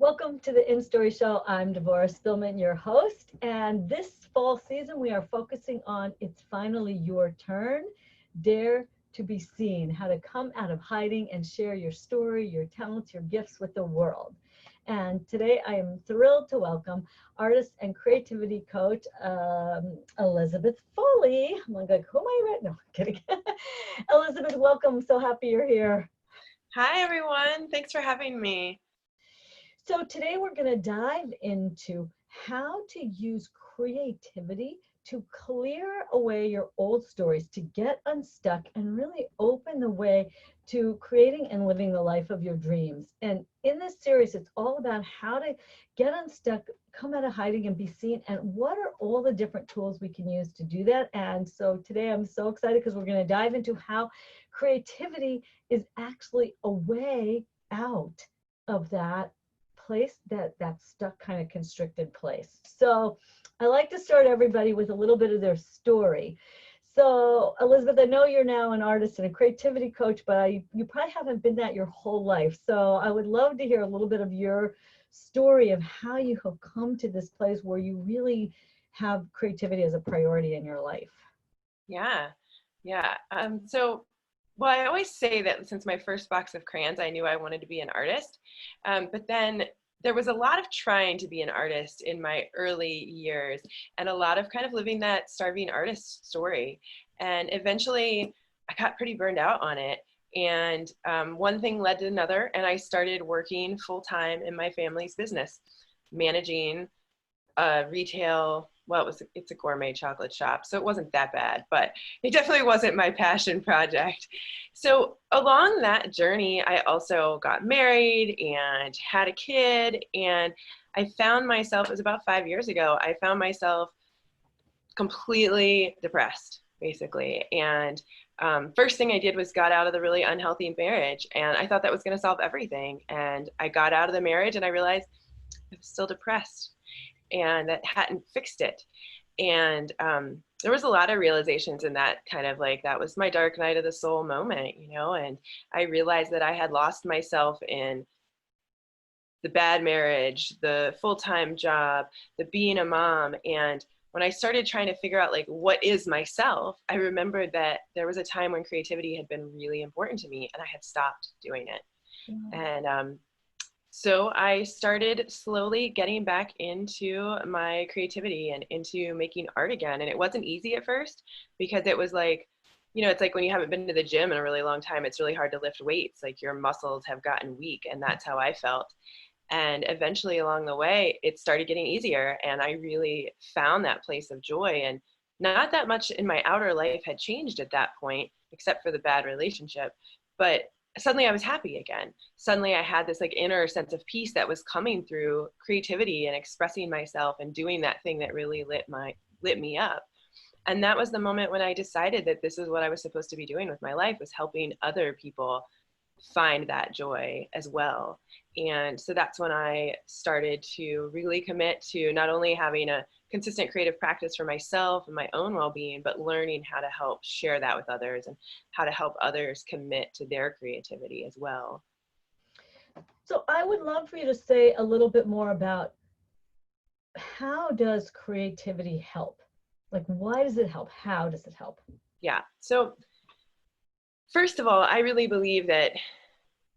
Welcome to the In Story Show. I'm Devorah Spilman, your host, and this fall season we are focusing on It's Finally Your Turn. Dare to be seen, how to come out of hiding and share your story, your talents, your gifts with the world. And today I am thrilled to welcome artist and creativity coach Elizabeth Foley. I'm like, who am I right now? Kidding. Elizabeth, welcome. So happy you're here. Hi, everyone. Thanks for having me. So today we're going to dive into how to use creativity to clear away your old stories, to get unstuck and really open the way to creating and living the life of your dreams. And in this series, it's all about how to get unstuck, come out of hiding and be seen, and what are all the different tools we can use to do that. And so today I'm so excited because we're going to dive into how creativity is actually a way out of that place, that stuck kind of constricted place. So I like to start everybody with a little bit of their story. So Elizabeth, I know you're now an artist and a creativity coach, but you probably haven't been that your whole life. So I would love to hear a little bit of your story of how you have come to this place where you really have creativity as a priority in your life. Yeah. Well, I always say that since my first box of crayons, I knew I wanted to be an artist. But then there was a lot of trying to be an artist in my early years and a lot of kind of living that starving artist story. And eventually I got pretty burned out on it. And one thing led to another, and I started working full time in my family's business, managing retail. Well, it's a gourmet chocolate shop, so it wasn't that bad, but it definitely wasn't my passion project. So along that journey, I also got married and had a kid, and I found myself, it was about 5 years ago, I found myself completely depressed, basically. And first thing I did was got out of the really unhealthy marriage, and I thought that was going to solve everything. And I got out of the marriage and I realized I was still depressed and that hadn't fixed it. And there was a lot of realizations in that, kind of like, that was my dark night of the soul moment, and I realized that I had lost myself in the bad marriage, the full-time job, the being a mom. And when I started trying to figure out, like, what is myself, I remembered that there was a time when creativity had been really important to me and I had stopped doing it. And so I started slowly getting back into my creativity and into making art again. And it wasn't easy at first because it was like, it's like when you haven't been to the gym in a really long time, it's really hard to lift weights. Like, your muscles have gotten weak, and that's how I felt. And eventually along the way, it started getting easier, and I really found that place of joy. And not that much in my outer life had changed at that point, except for the bad relationship. But suddenly I was happy again. Suddenly I had this, like, inner sense of peace that was coming through creativity and expressing myself and doing that thing that really lit me up. And that was the moment when I decided that this is what I was supposed to be doing with my life, was helping other people find that joy as well. And so that's when I started to really commit to not only having a consistent creative practice for myself and my own well-being, but learning how to help share that with others and how to help others commit to their creativity as well. So I would love for you to say a little bit more about, how does creativity help? Like, why does it help? How does it help? Yeah. So first of all, I really believe that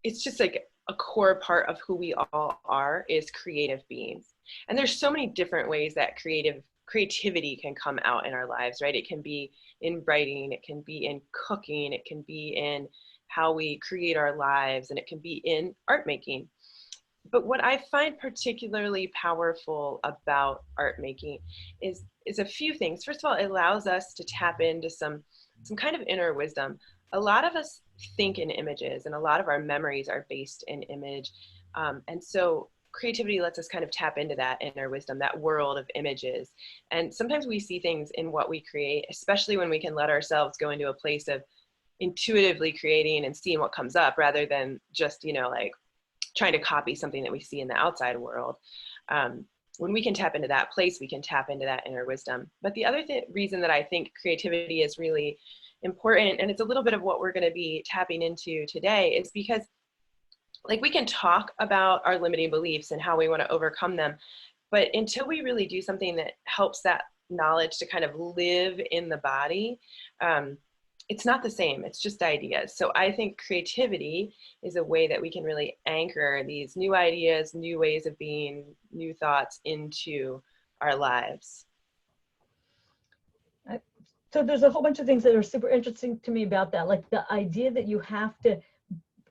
it's just like a core part of who we all are, is creative beings. And there's so many different ways that creativity can come out in our lives, right? It can be in writing, it can be in cooking, it can be in how we create our lives, and it can be in art making. But what I find particularly powerful about art making is a few things. First of all, it allows us to tap into some kind of inner wisdom. A lot of us think in images, and a lot of our memories are based in image. And so creativity lets us kind of tap into that inner wisdom, that world of images. And sometimes we see things in what we create, especially when we can let ourselves go into a place of intuitively creating and seeing what comes up, rather than just, like, trying to copy something that we see in the outside world. When we can tap into that place, we can tap into that inner wisdom. But the other reason that I think creativity is really important, and it's a little bit of what we're going to be tapping into today, is because like we can talk about our limiting beliefs and how we want to overcome them, but until we really do something that helps that knowledge to kind of live in the body, it's not the same. It's just ideas. So I think creativity is a way that we can really anchor these new ideas, new ways of being, new thoughts into our lives. So there's a whole bunch of things that are super interesting to me about that, like the idea that you have to,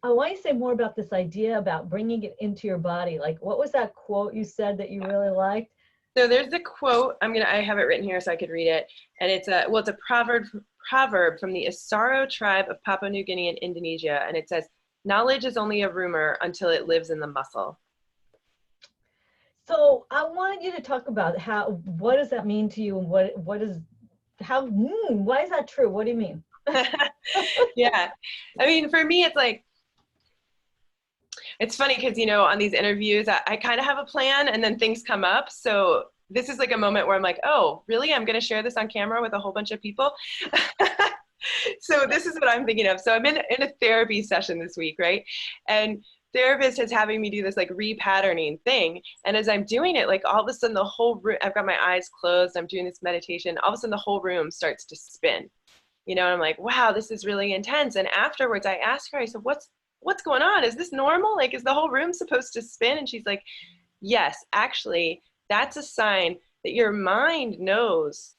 I want you to say more about this idea about bringing it into your body. Like, what was that quote you said that you really liked? So there's a quote, I have it written here so I could read it. And it's a proverb from the Isaro tribe of Papua New Guinea and Indonesia. And it says, knowledge is only a rumor until it lives in the muscle. So I want you to talk about what does that mean to you, and why is that true? What do you mean? Yeah. I mean, for me, it's like, it's funny because, on these interviews, I kind of have a plan and then things come up. So this is like a moment where I'm like, oh, really? I'm going to share this on camera with a whole bunch of people. So this is what I'm thinking of. So I'm in a therapy session this week, right? And therapist is having me do this like repatterning thing. And as I'm doing it, like all of a sudden the whole room, I've got my eyes closed, I'm doing this meditation, all of a sudden the whole room starts to spin, and I'm like, wow, this is really intense. And afterwards I asked her, I said, what's going on? Is this normal? Like, is the whole room supposed to spin? And she's like, yes, actually, that's a sign that your mind knows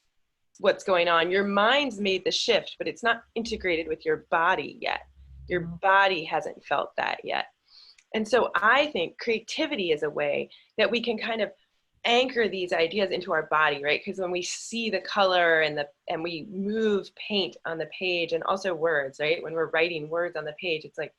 what's going on. Your mind's made the shift, but it's not integrated with your body yet. Your body hasn't felt that yet. And so I think creativity is a way that we can kind of anchor these ideas into our body, right? Because when we see the color and we move paint on the page, and also words, right? When we're writing words on the page, it's like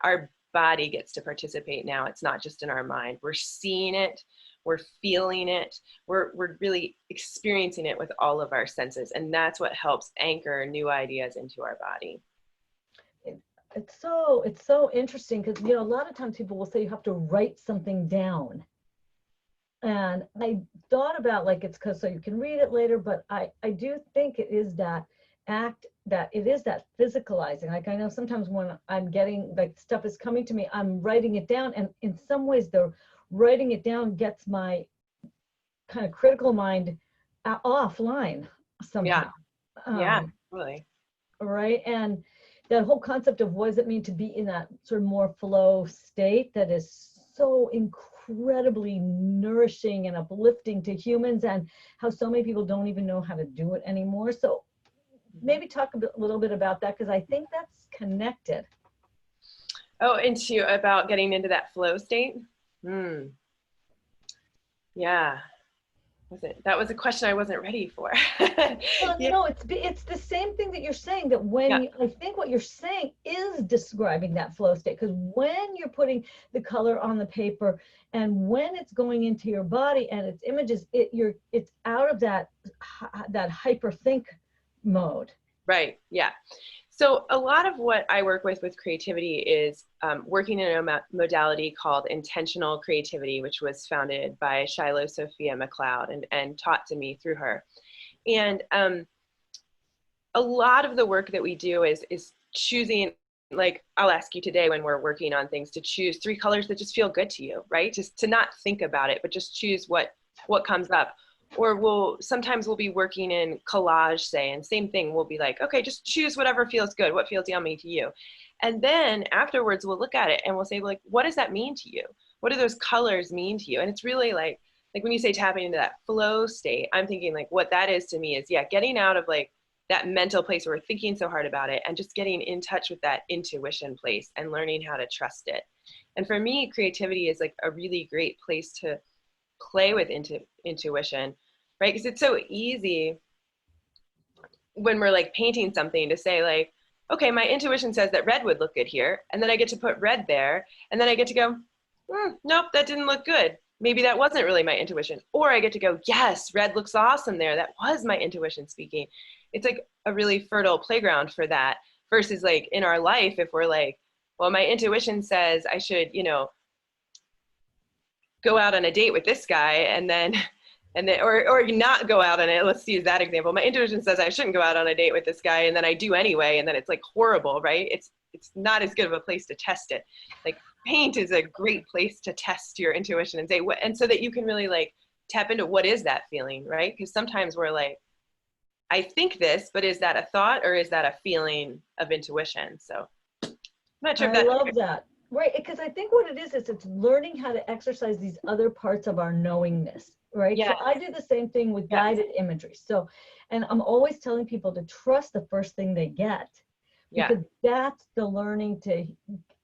our body gets to participate now. It's not just in our mind. We're seeing it, we're feeling it, we're really experiencing it with all of our senses. And that's what helps anchor new ideas into our body. It's so interesting because, a lot of times people will say you have to write something down. And I thought about like, it's because so you can read it later, but I do think it is that physicalizing. Like, I know sometimes when I'm getting like stuff is coming to me, I'm writing it down, and in some ways the writing it down gets my kind of critical mind offline somehow. Yeah, really. Right. And that whole concept of what does it mean to be in that sort of more flow state that is so incredibly nourishing and uplifting to humans, and how so many people don't even know how to do it anymore. So maybe talk a little bit about that, because I think that's connected. Oh, about getting into that flow state? Yeah. That was a question I wasn't ready for. Well, it's the same thing that you're saying, that when I think what you're saying is describing that flow state, because when you're putting the color on the paper and when it's going into your body and its images, it's out of that hyperthink mode. Right. Yeah. So a lot of what I work with creativity is working in a modality called intentional creativity, which was founded by Shiloh Sophia McLeod and taught to me through her. And a lot of the work that we do is choosing, like I'll ask you today when we're working on things, to choose 3 colors that just feel good to you, right? Just to not think about it, but just choose what comes up. Or sometimes we'll be working in collage, say, and same thing, we'll be like, okay, just choose whatever feels good, what feels yummy to you. And then afterwards we'll look at it and we'll say, like, what does that mean to you? What do those colors mean to you? And it's really like when you say tapping into that flow state, I'm thinking like what that is to me is, getting out of like that mental place where we're thinking so hard about it and just getting in touch with that intuition place and learning how to trust it. And for me, creativity is like a really great place to play with intuition, right? Because it's so easy when we're like painting something to say like, okay, my intuition says that red would look good here. And then I get to put red there. And then I get to go, nope, that didn't look good. Maybe that wasn't really my intuition. Or I get to go, yes, red looks awesome there. That was my intuition speaking. It's like a really fertile playground for that, versus like in our life, if we're like, well, my intuition says I should, go out on a date with this guy and then or not go out on it. Let's use that example. My intuition says I shouldn't go out on a date with this guy, and then I do anyway, and then it's like horrible, right? It's not as good of a place to test it. Like paint is a great place to test your intuition and say what, and so that you can really like tap into what is that feeling, right? Because sometimes we're like, I think this, but is that a thought or is that a feeling of intuition? So I'm not sure if I that. love that. Right, because I think what it is it's learning how to exercise these other parts of our knowingness, right? Yeah, So I do the same thing with yeah, guided imagery. So, and I'm always telling people to trust the first thing they get, yeah, because that's the learning to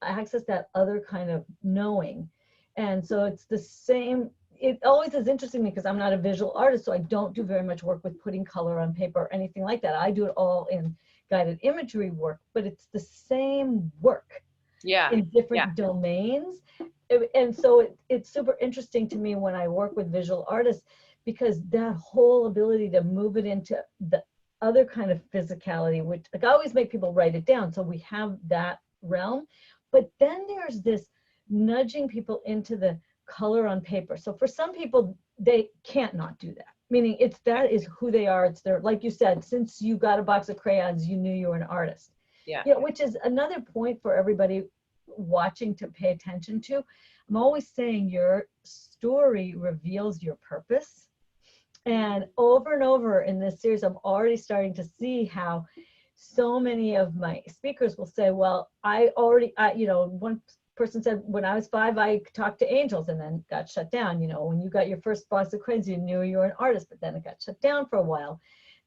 access that other kind of knowing. And so it's the same. It always is interesting to me because I'm not a visual artist, so I don't do very much work with putting color on paper or anything like that. I do it all in guided imagery work, but it's the same work yeah, in yeah, different domains. And so it's super interesting to me when I work with visual artists, because that whole ability to move it into the other kind of physicality, which like I always make people write it down so we have that realm. But then there's this nudging people into the color on paper. So for some people, they can't not do that. Meaning that is who they are. It's their, like you said, since you got a box of crayons, you knew you were an artist. yeah, You know, which is another point for everybody watching to pay attention to. I'm always saying your story reveals your purpose. And over in this series, I'm already starting to see how so many of my speakers will say, well, one person said, when I was 5, I talked to angels and then got shut down. You know, when you got your first box of crayons, you knew you were an artist, but then it got shut down for a while.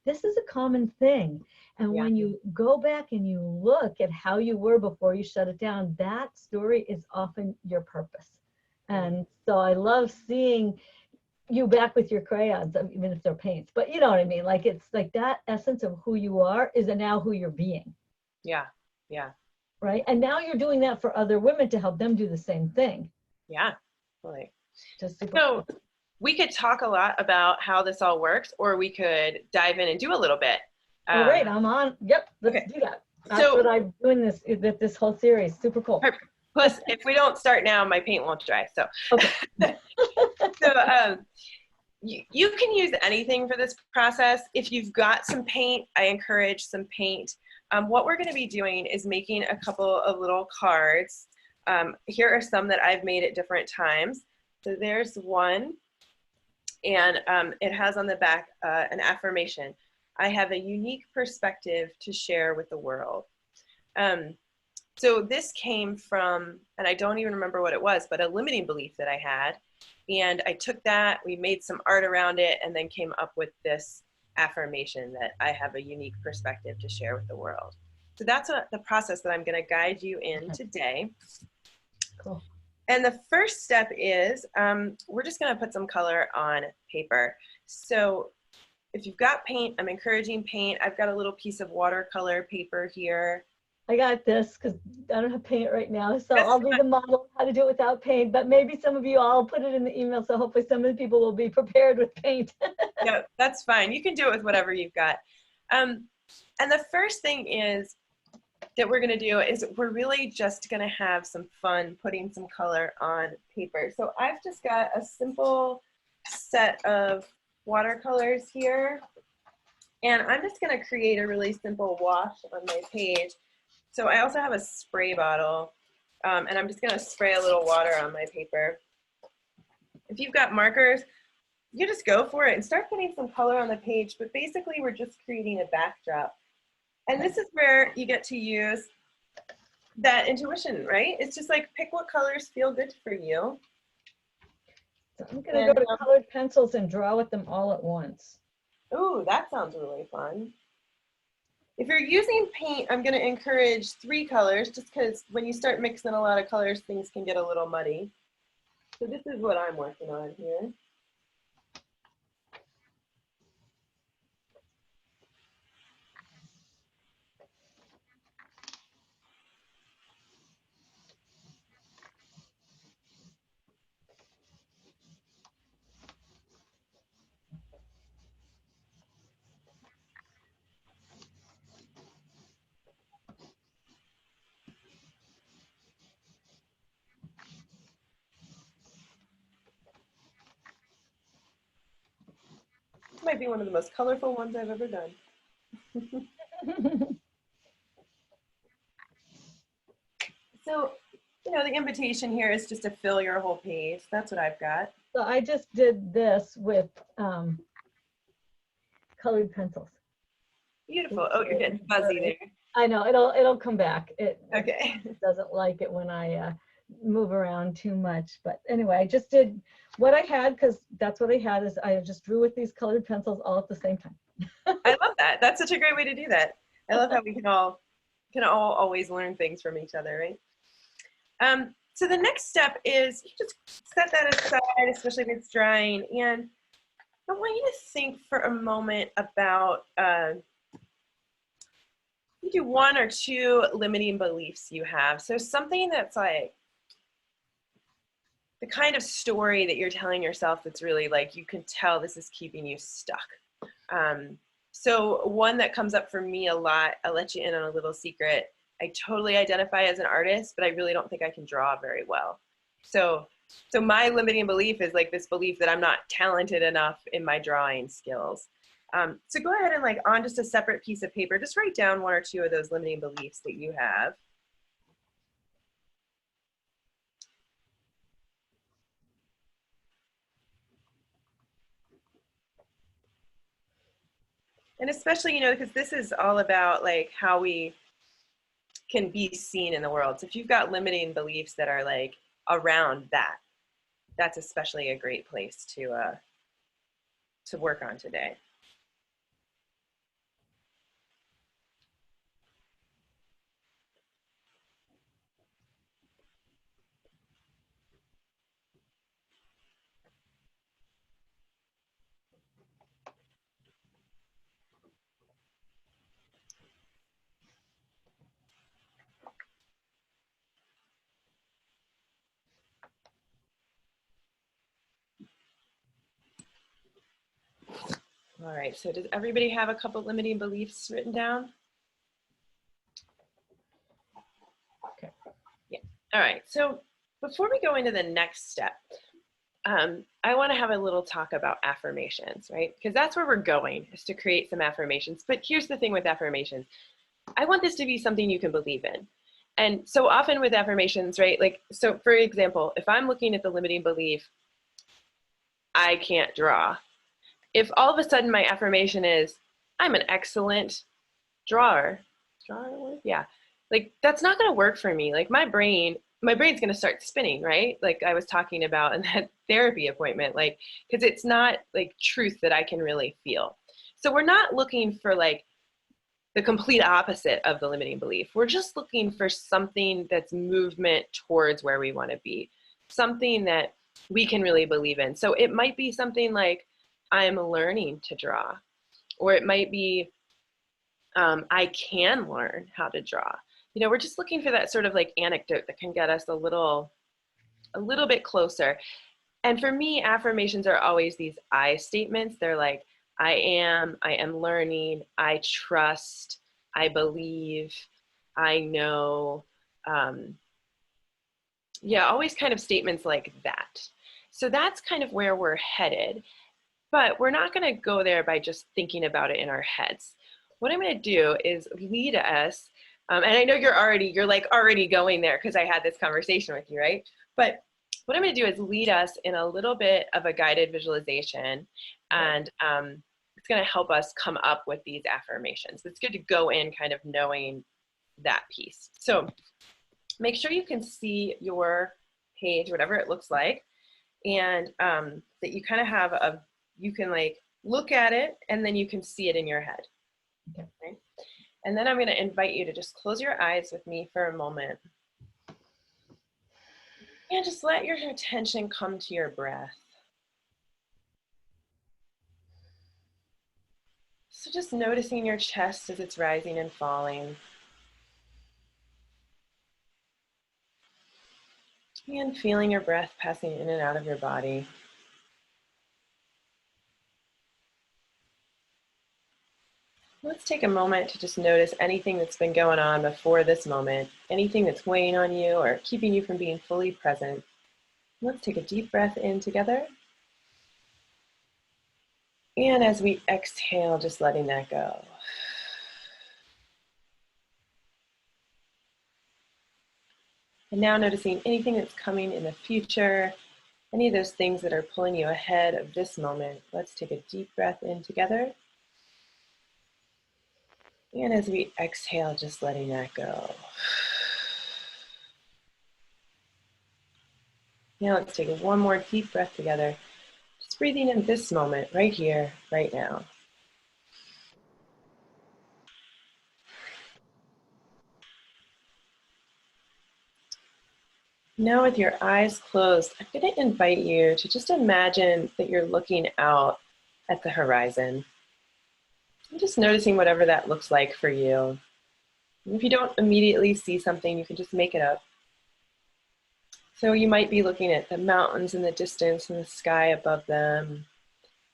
This is a common thing. And yeah, when you go back and you look at how you were before you shut it down, that story is often your purpose. And so I love seeing you back with your crayons, even if they're paints, but you know what I mean? Like, it's like that essence of who you are is now who you're being. yeah, yeah, Right. And now you're doing that for other women to help them do the same thing. yeah, really. Just super So cool. we could talk a lot about how this all works, or we could dive in and do a little bit. All right, I'm on. Yep, let's Okay. do that. That's So what I'm doing this whole series. Super cool. plus, if we don't start now, my paint won't dry. So, Okay. so you can use anything for this process. If you've got some paint, I encourage some paint. What we're going to be doing is making a couple of little cards. Here are some that I've made at different times. So there's one, and it has on the back an affirmation. I have a unique perspective to share with the world. So this came from, and I don't even remember what it was, but a limiting belief that I had. And I took that, we made some art around it, and then came up with this affirmation that I have a unique perspective to share with the world. So that's the process that I'm going to guide you in today. Cool. And the first step is we're just going to put some color on paper. So if you've got paint, I'm encouraging paint. I've got a little piece of watercolor paper here. I got this because I don't have paint right now. So I'll be the model how to do it without paint. But maybe some of you, I'll put it in the email. So hopefully some of the people will be prepared with paint. Yeah, that's fine. You can do it with whatever you've got. And the first thing is that we're going to do is we're really just going to have some fun putting some color on paper. So I've just got a simple set of watercolors here. And I'm just going to create a really simple wash on my page. So I also have a spray bottle, and I'm just going to spray a little water on my paper. If you've got markers, you just go for it and start putting some color on the page. But basically, we're just creating a backdrop. And this is where you get to use that intuition, right? It's just like pick what colors feel good for you. So I'm going to go to colored pencils and draw with them all at once. Ooh, that sounds really fun. If you're using paint, I'm going to encourage 3 colors just because when you start mixing a lot of colors, things can get a little muddy. So this is what I'm working on here. This might be one of the most colorful ones I've ever done. So, know, the invitation here is just to fill your whole page. That's what I've got. So I just did this with colored pencils. Beautiful. Oh, you're getting fuzzy there. I know, it'll come back. Okay. It doesn't like it when I move around too much. But anyway, I just did what I had, because that's what I had, is I just drew with these colored pencils all at the same time. I love that. That's such a great way to do that. I love how we can all always learn things from each other, right? So the next step is you just set that aside, especially if it's drying. And I want you to think for a moment about you do 1 or 2 limiting beliefs you have. So something that's like the kind of story that you're telling yourself that's really like, you can tell this is keeping you stuck. So one that comes up for me a lot, I'll let you in on a little secret. I totally identify as an artist, but I really don't think I can draw very well. So my limiting belief is like this belief that I'm not talented enough in my drawing skills. So go ahead and, like, on just a separate piece of paper, just write down 1 or 2 of those limiting beliefs that you have. And especially, you know, because this is all about like how we can be seen in the world. So if you've got limiting beliefs that are like around that, that's especially a great place to work on today. All right, so does everybody have a couple limiting beliefs written down? Okay. Yeah. All right, so before we go into the next step, I want to have a little talk about affirmations, right? Because that's where we're going, is to create some affirmations. But here's the thing with affirmations. I want this to be something you can believe in. And so often with affirmations, right? Like, so for example, if I'm looking at the limiting belief, I can't draw. If all of a sudden my affirmation is, I'm an excellent drawer, yeah, like that's not going to work for me. Like my brain's going to start spinning, right? Like I was talking about in that therapy appointment, like, because it's not like truth that I can really feel. So we're not looking for like the complete opposite of the limiting belief. We're just looking for something that's movement towards where we want to be, something that we can really believe in. So it might be something like, I'm learning to draw, or it might be, I can learn how to draw. You know, we're just looking for that sort of like anecdote that can get us a little bit closer. And for me, affirmations are always these I statements. They're like, I am learning, I trust, I believe, I know. Yeah, always kind of statements like that. So that's kind of where we're headed. But we're not going to go there by just thinking about it in our heads. What I'm going to do is lead us, and I know you're already going there because I had this conversation with you, right? But what I'm going to do is lead us in a little bit of a guided visualization, and it's going to help us come up with these affirmations. It's good to go in kind of knowing that piece. So make sure you can see your page, whatever it looks like, and that you kind of have you can like look at it and then you can see it in your head. Okay. Right? And then I'm going to invite you to just close your eyes with me for a moment. And just let your attention come to your breath. So just noticing your chest as it's rising and falling. And feeling your breath passing in and out of your body. Let's take a moment to just notice anything that's been going on before this moment, anything that's weighing on you or keeping you from being fully present. Let's take a deep breath in together. And as we exhale, just letting that go. And now noticing anything that's coming in the future, any of those things that are pulling you ahead of this moment. Let's take a deep breath in together. And as we exhale, just letting that go. Now let's take one more deep breath together. Just breathing in this moment, right here, right now. Now with your eyes closed, I'm going to invite you to just imagine that you're looking out at the horizon. And just noticing whatever that looks like for you. And if you don't immediately see something, you can just make it up. So you might be looking at the mountains in the distance and the sky above them.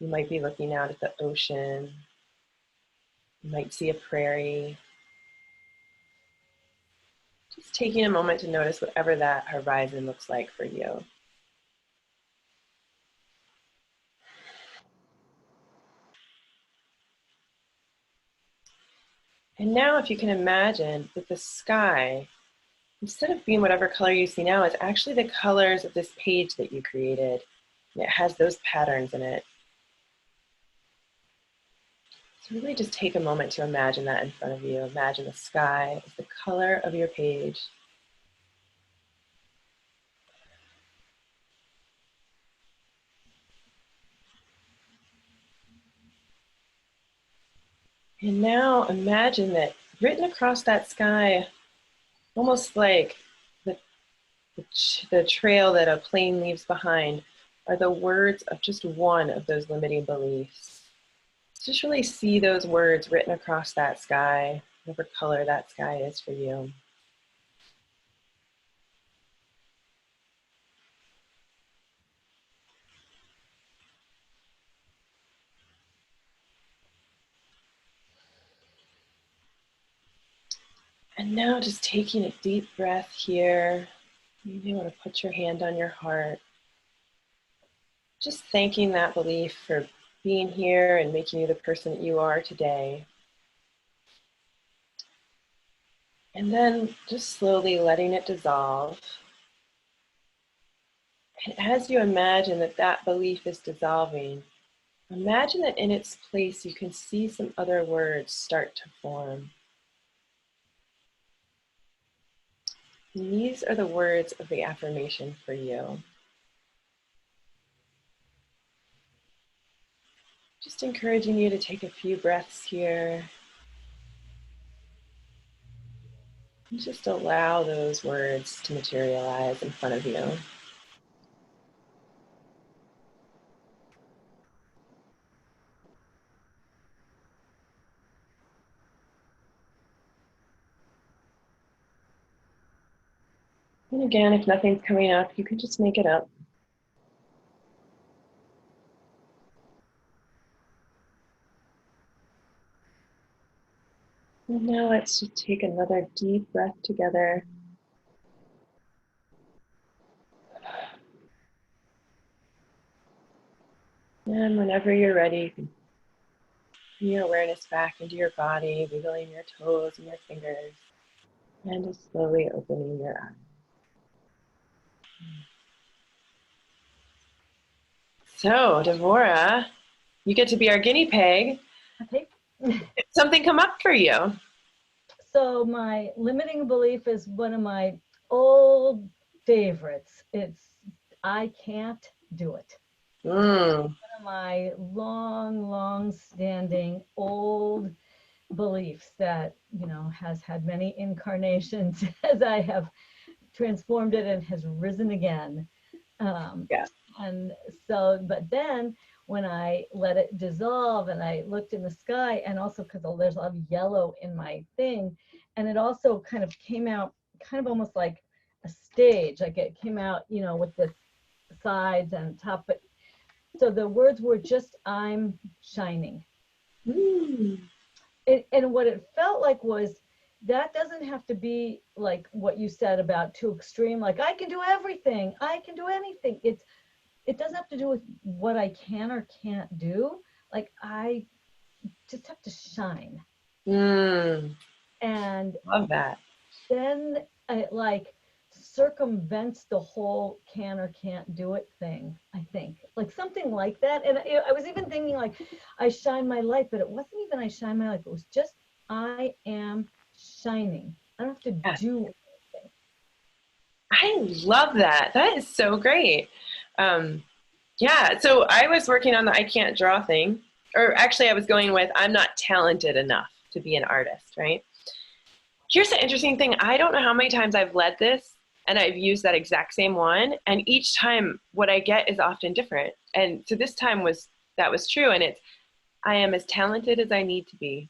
You might be looking out at the ocean. You might see a prairie. Just taking a moment to notice whatever that horizon looks like for you. And now if you can imagine that the sky, instead of being whatever color you see now, is actually the colors of this page that you created. And it has those patterns in it. So really just take a moment to imagine that in front of you. Imagine the sky as the color of your page. And now imagine that written across that sky, almost like the trail that a plane leaves behind, are the words of just one of those limiting beliefs. Just really see those words written across that sky, whatever color that sky is for you. And now just taking a deep breath here. You may want to put your hand on your heart. Just thanking that belief for being here and making you the person that you are today. And then just slowly letting it dissolve. And as you imagine that that belief is dissolving, imagine that in its place you can see some other words start to form. And these are the words of the affirmation for you. Just encouraging you to take a few breaths here. And just allow those words to materialize in front of you. And again, if nothing's coming up, you can just make it up. And now let's just take another deep breath together. And whenever you're ready, you can bring your awareness back into your body, wiggling your toes and your fingers, and just slowly opening your eyes. So, Devorah, you get to be our guinea pig. Okay. Did something come up for you? So my limiting belief is one of my old favorites. It's I can't do it. One of my long standing old beliefs that, has had many incarnations as I have transformed it and has risen again. Yeah. And so, but then when I let it dissolve and I looked in the sky, and also because there's a lot of yellow in my thing, and it also kind of came out kind of almost like a stage, like it came out, with the sides and top, but so the words were just I'm shining. And what it felt like was that doesn't have to be like what you said about too extreme, like I can do everything, I can do anything. It doesn't have to do with what I can or can't do. Like I just have to shine. And love that. then circumvents the whole can or can't do it thing, I think. Like something like that. And I was even thinking like, I shine my light, but it wasn't even I shine my light. It was just, I am shining. I don't have to Yeah. do anything. I love that. That is so great. Yeah, so I was working on the I can't draw thing, or actually I was going with I'm not talented enough to be an artist, right? Here's the interesting thing. I don't know how many times I've led this and I've used that exact same one, and each time what I get is often different. And so this time that was true, and it's I am as talented as I need to be,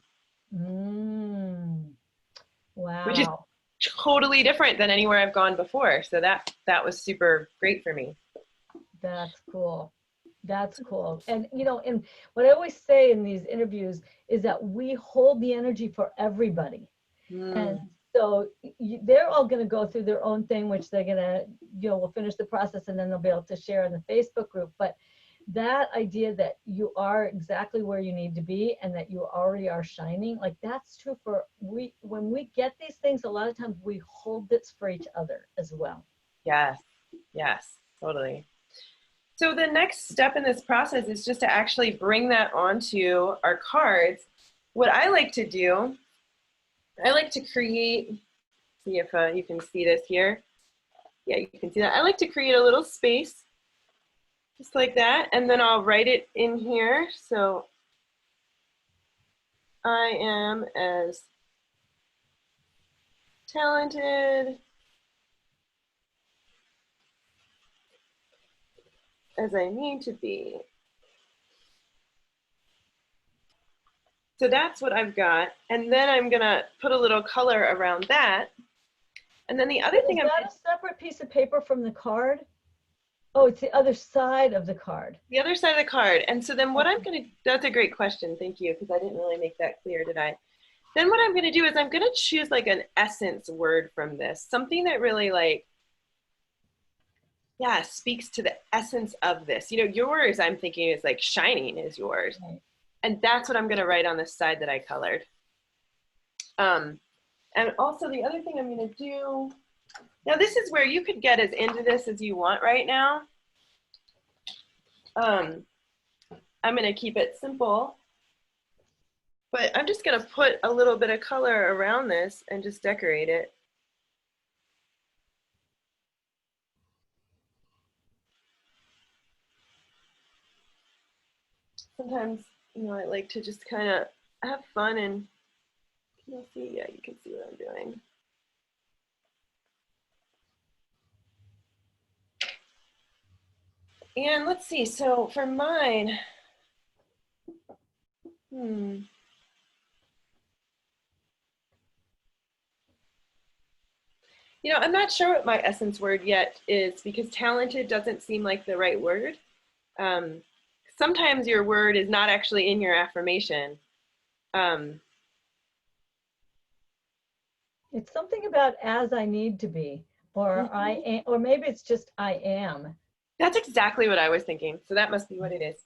Mm, which is wow. totally different than anywhere I've gone before. So that was super great for me. That's cool. That's cool. And and what I always say in these interviews is that we hold the energy for everybody. And Mm, so they're all going to go through their own thing, which they're going to, we'll finish the process and then they'll be able to share in the Facebook group. But that idea that you are exactly where you need to be and that you already are shining, like that's true for when we get these things, a lot of times we hold this for each other as well. yes, yes, totally. So the next step in this process is just to actually bring that onto our cards. What I like to do, I like to create, see if you can see this here. Yeah, you can see that. I like to create a little space, just like that, and then I'll write it in here. So I am as talented as I need to be. So that's what I've got. And then I'm gonna put a little color around that. And then the other Wait, is thing I'm that a separate piece of paper from the card? Oh, it's the other side of the card. the other side of the card. And so then what I'm Okay. gonna, that's a great question. Thank you, because I didn't really make that clear, did I? Then what I'm gonna do is I'm gonna choose like an essence word from this, something that really like, yeah, speaks to the essence of this. Yours I'm thinking is like shining is yours. Right. And that's what I'm gonna write on the side that I colored. Um, and also the other thing I'm gonna do, now this is where you could get as into this as you want right now. I'm gonna keep it simple, but I'm just gonna put a little bit of color around this and just decorate it. Sometimes, I like to just kind of have fun and you'll see, yeah, you can see what I'm doing. And let's see, so for mine, I'm not sure what my essence word yet is because talented doesn't seem like the right word. Um, Sometimes your word is not actually in your affirmation. Um, It's something about as I need to be, or I mhm. am, or maybe it's just I am. That's exactly what I was thinking. So that must be what it is.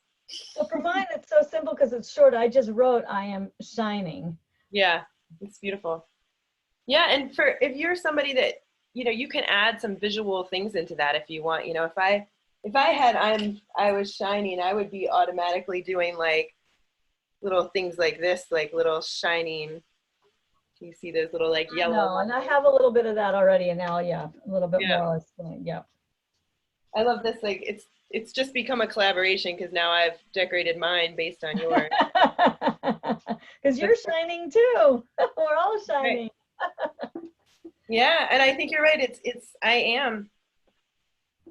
So for mine, it's so simple because it's short. I just wrote I am shining. Yeah, it's beautiful. Yeah, and if you're somebody that, you can add some visual things into that if you want. If I had I was shining, I would be automatically doing like little things like this, like little shining. You see those little like I yellow know, and I lines. have a little bit of that already, and now, yeah, a little bit Yeah. more. Yeah. I love this. Like it's just become a collaboration because now I've decorated mine based on yours. Because you're shining too. We're all Right. shining. Yeah, and I think you're right. It's I am,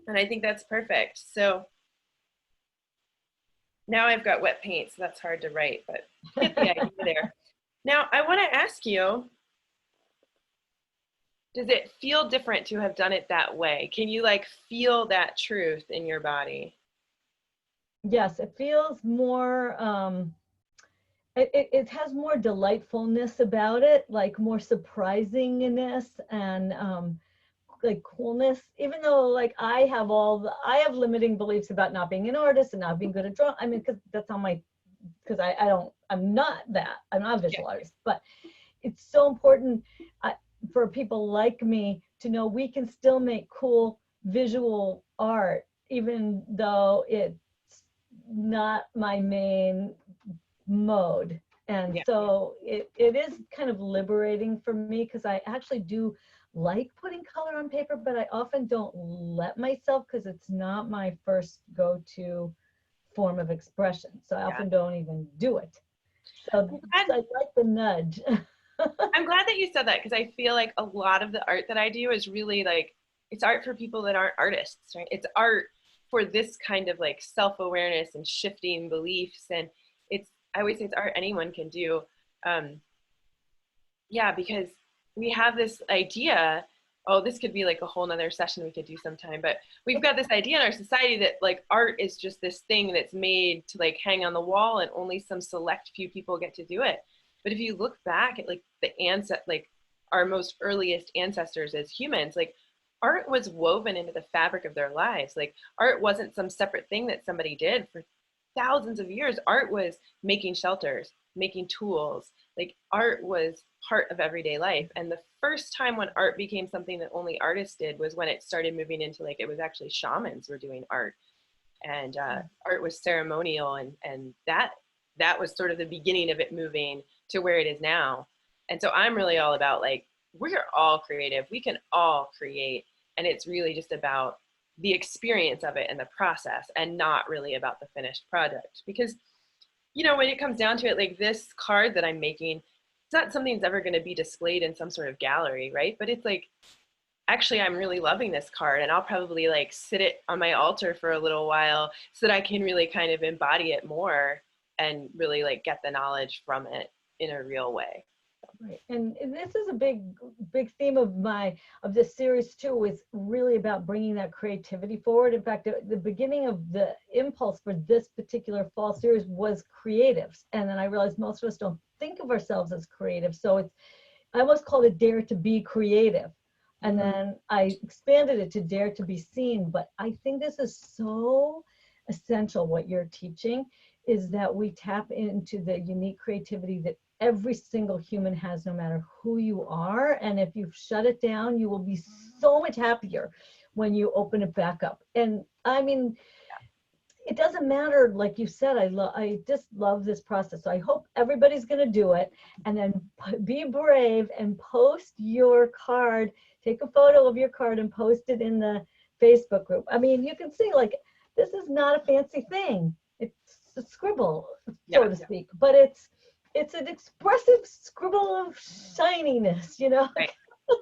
and I think that's perfect. So now I've got wet paint, so that's hard to write, but get the idea there. Now I want to ask you, does it feel different to have done it that way? Can you like feel that truth in your body? Yes, it feels more, it has more delightfulness about it, like more surprisingness and like coolness, even though like I have limiting beliefs about not being an artist and not being good at drawing. I mean, because that's on my, because I'm not a Yeah. visual artist, but it's so important. for people like me to know we can still make cool visual art, even though it's not my main mode. And Yeah. so it is kind of liberating for me, because I actually do like putting color on paper, but I often don't let myself, because it's not my first go-to form of expression. So I Yeah. often don't even do it. So, I'm glad, so I like the nudge. I'm glad that you said that, because I feel like a lot of the art that I do is really like, it's art for people that aren't artists, right? It's art for this kind of like self-awareness and shifting beliefs. And it's, I always say it's art anyone can do. Um, yeah, because we have this idea, oh, this could be like a whole nother session we could do sometime, but we've got this idea in our society that like art is just this thing that's made to like hang on the wall and only some select few people get to do it. But if you look back at like like our most earliest ancestors as humans, like art was woven into the fabric of their lives. Like art wasn't some separate thing that somebody did for thousands of years. Art was making shelters, making tools. Like art was part of everyday life. And the first time when art became something that only artists did was when it started moving into like, it was actually shamans were doing art. And art was ceremonial, and that was sort of the beginning of it moving to where it is now. And so I'm really all about like, we're all creative, we can all create, and it's really just about the experience of it and the process, and not really about the finished product. Because you know, when it comes down to it, like this card that I'm making, it's not something that's ever going to be displayed in some sort of gallery, right? But it's like, actually, I'm really loving this card, and I'll probably like sit it on my altar for a little while so that I can really kind of embody it more and really like get the knowledge from it in a real way. Right. And this is a big theme of this series too, is really about bringing that creativity forward. In fact, the beginning of the impulse for this particular fall series was creatives. And then I realized most of us don't think of ourselves as creative. So I almost called it Dare to Be Creative. And then I expanded it to Dare to Be Seen. But I think this is so essential, what you're teaching, is that we tap into the unique creativity that every single human has, no matter who you are. And if you shut it down, you will be so much happier when you open it back up. And I mean, it doesn't matter, like you said, I just love this process. So I hope everybody's going to do it, and then be brave and post your card. Take a photo of your card and post it in the Facebook group. I mean, you can see, like, this is not a fancy thing. It's a scribble, so to speak, but it's an expressive scribble of shininess, you know? Right.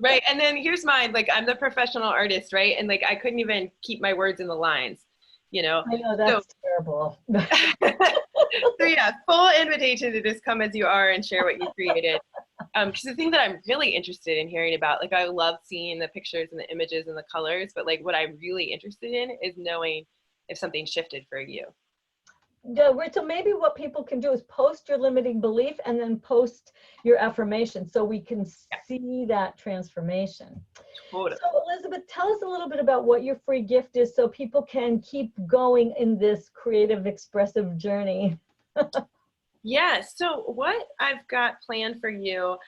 Right. And then here's mine. Like, I'm the professional artist, right? And like, I couldn't even keep my words in the lines, you know? I know, So, that's terrible. so yeah, full invitation to just come as you are and share what you created. Because the thing that I'm really interested in hearing about, like I love seeing the pictures and the images and the colors, but like what I'm really interested in is knowing if something shifted for you. Yeah, right. So maybe what people can do is post your limiting belief and then post your affirmation, so we can see that transformation. Totally. So Elizabeth, tell us a little bit about what your free gift is, so people can keep going in this creative, expressive journey. Yeah, so what I've got planned for you,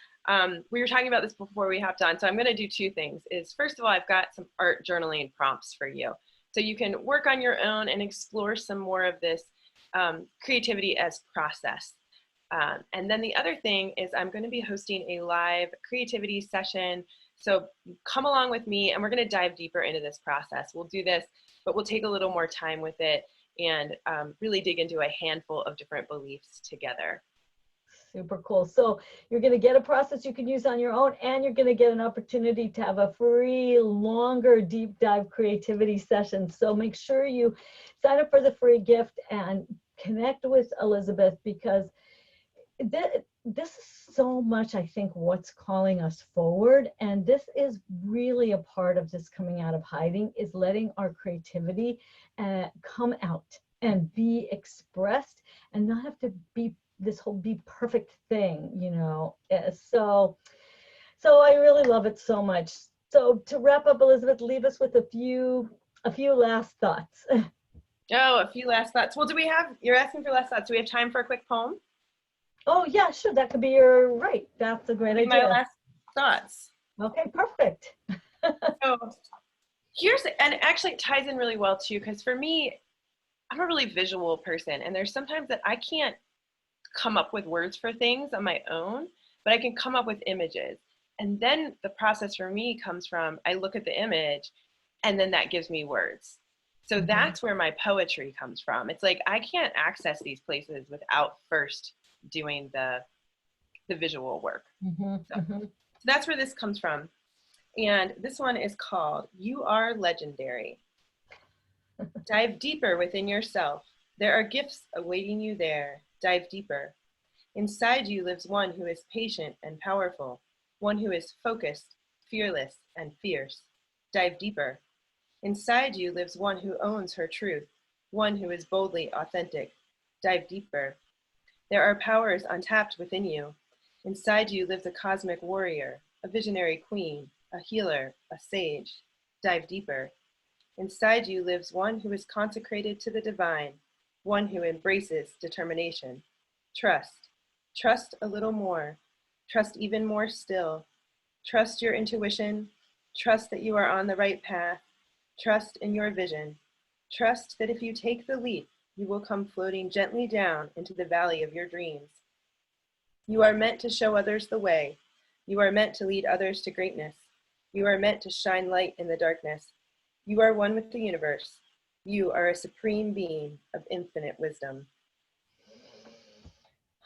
we were talking about this before we hopped on, so I'm going to do two things. Is first of all, I've got some art journaling prompts for you. So you can work on your own and explore some more of this creativity as process. And then the other thing is I'm going to be hosting a live creativity session. So come along with me, and we're going to dive deeper into this process. We'll do this, but we'll take a little more time with it, and really dig into a handful of different beliefs together. Super cool. So you're going to get a process you can use on your own, and you're going to get an opportunity to have a free, longer, deep dive creativity session. So make sure you sign up for the free gift and connect with Elizabeth, because this is so much, I think, what's calling us forward. And this is really a part of this coming out of hiding, is letting our creativity come out and be expressed, and not have to be this whole be perfect thing, you know. So I really love it so much. So to wrap up, Elizabeth, leave us with a few last thoughts. Oh, a few last thoughts. Well, you're asking for last thoughts. Do we have time for a quick poem? Oh yeah, sure. That could be your right. That's a great idea. My last thoughts. Okay, perfect. So and actually it ties in really well too, because for me, I'm a really visual person, and there's sometimes that I can't come up with words for things on my own, but I can come up with images. And then the process for me comes from I look at the image and then that gives me words. So Mhm. that's where my poetry comes from. It's like I can't access these places without first doing the visual work. Mhm. So Mhm. that's where this comes from. And this one is called You Are Legendary. Dive deeper within yourself. There are gifts awaiting you there. Dive deeper. Inside you lives one who is patient and powerful, one who is focused, fearless, and fierce. Dive deeper. Inside you lives one who owns her truth, one who is boldly authentic. Dive deeper. There are powers untapped within you. Inside you lives a cosmic warrior, a visionary queen, a healer, a sage. Dive deeper. Inside you lives one who is consecrated to the divine, one who embraces determination. Trust. Trust a little more. Trust even more still. Trust your intuition. Trust that you are on the right path. Trust in your vision. Trust that if you take the leap, you will come floating gently down into the valley of your dreams. You are meant to show others the way. You are meant to lead others to greatness. You are meant to shine light in the darkness. You are one with the universe. You are a supreme being of infinite wisdom.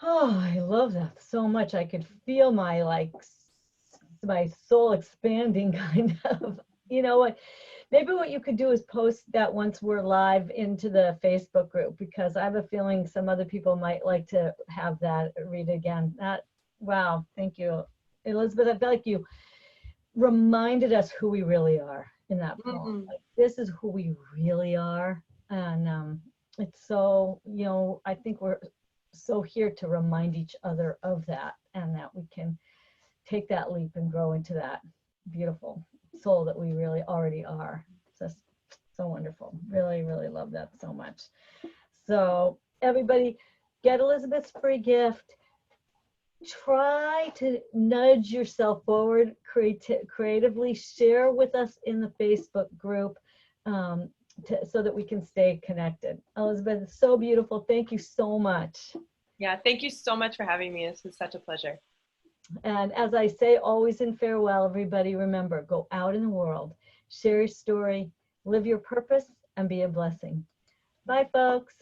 Oh, I love that so much. I could feel my my soul expanding kind of. You know what? Maybe what you could do is post that once we're live into the Facebook group, because I have a feeling some other people might like to have that read again. That, wow, thank you. Elizabeth, I feel like you reminded us who we really are in that poem. Mm-mm. Like, this is who we really are. And it's so, I think we're so here to remind each other of that, and that we can take that leap and grow into that beautiful soul that we really already are. Just so wonderful. Really, really love that so much. So everybody, get Elizabeth's free gift. Try to nudge yourself forward creatively. Share with us in the Facebook group, um, so that we can stay connected. Elizabeth, it's so beautiful. Thank you so much. Yeah, thank you so much for having me. This was such a pleasure. And as I say always in farewell, everybody, remember, go out in the world, share your story, live your purpose, and be a blessing. Bye, folks.